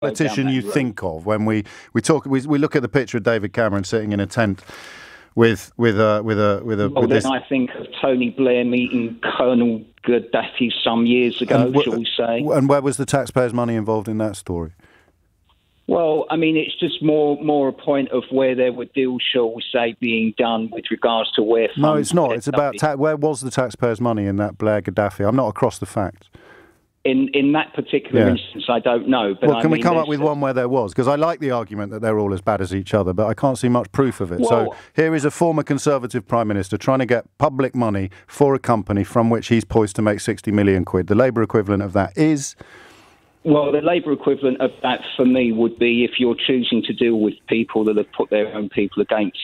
politician you think of when we look at the picture of David Cameron sitting in a tent with this. I think of Tony Blair meeting Colonel Gaddafi some years ago, shall we say? And where was the taxpayers' money involved in that story? Well, I mean, it's just more a point of where there were deals, shall we say, being done with regards to where funds. No, it's not. It's about where was the taxpayers' money in that Blair Gaddafi? I'm not across the facts. In that particular instance, I don't know. But well, can we come up with one where there was? Because I like the argument that they're all as bad as each other, but I can't see much proof of it. Well, so here is a former Conservative Prime Minister trying to get public money for a company from which he's poised to make 60 million quid. The Labour equivalent of that is... Well, the Labour equivalent of that for me would be if you're choosing to deal with people that have put their own people against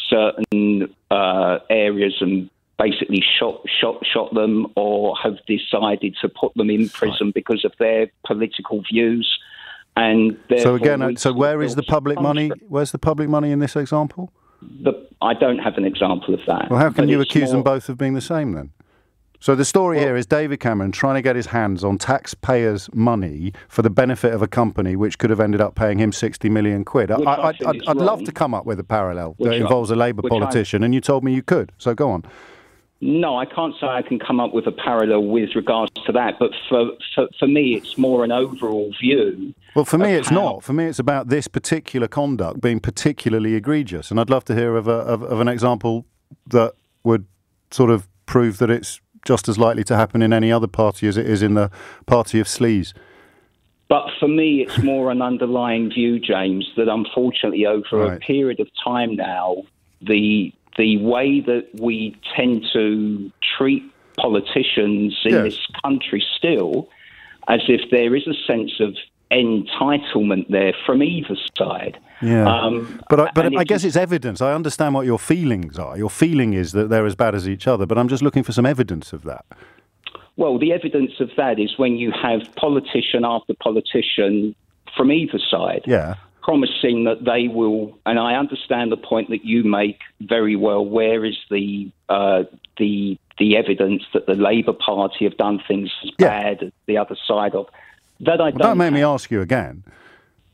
certain areas and basically shot them, or have decided to put them in prison because of their political views. And so again, where is the public money? Where's the public money in this example? I don't have an example of that. Well, how can you accuse them both of being the same then? So the story here is David Cameron trying to get his hands on taxpayers' money for the benefit of a company which could have ended up paying him 60 million quid. I'd love to come up with a parallel that involves a Labour politician, and you told me you could. So go on. No, I can't say I can come up with a parallel with regards to that, but for me, it's more an overall view. Well, for me, it's not. For me, it's about this particular conduct being particularly egregious, and I'd love to hear of an example that would sort of prove that it's just as likely to happen in any other party as it is in the party of sleaze. But for me, it's more an underlying view, James, that unfortunately over a period of time now, the way that we tend to treat politicians in this country still, as if there is a sense of entitlement there from either side. Yeah, but I guess it's evidence. I understand what your feelings are. Your feeling is that they're as bad as each other, but I'm just looking for some evidence of that. Well, the evidence of that is when you have politician after politician from either side promising that they will, and I understand the point that you make very well, where is the evidence that the Labour Party have done things as bad as the other side of. That I don't make me ask you again.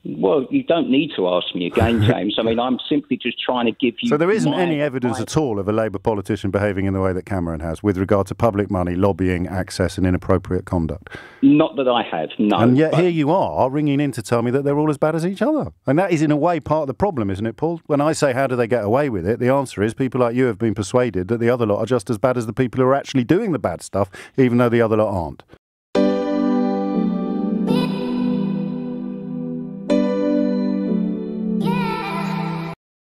Well, you don't need to ask me again, James. I mean, I'm simply just trying to give you... So there isn't any evidence at all of a Labour politician behaving in the way that Cameron has with regard to public money, lobbying, access and inappropriate conduct? Not that I have, no. And yet here you are ringing in to tell me that they're all as bad as each other. And that is in a way part of the problem, isn't it, Paul? When I say how do they get away with it, the answer is people like you have been persuaded that the other lot are just as bad as the people who are actually doing the bad stuff, even though the other lot aren't.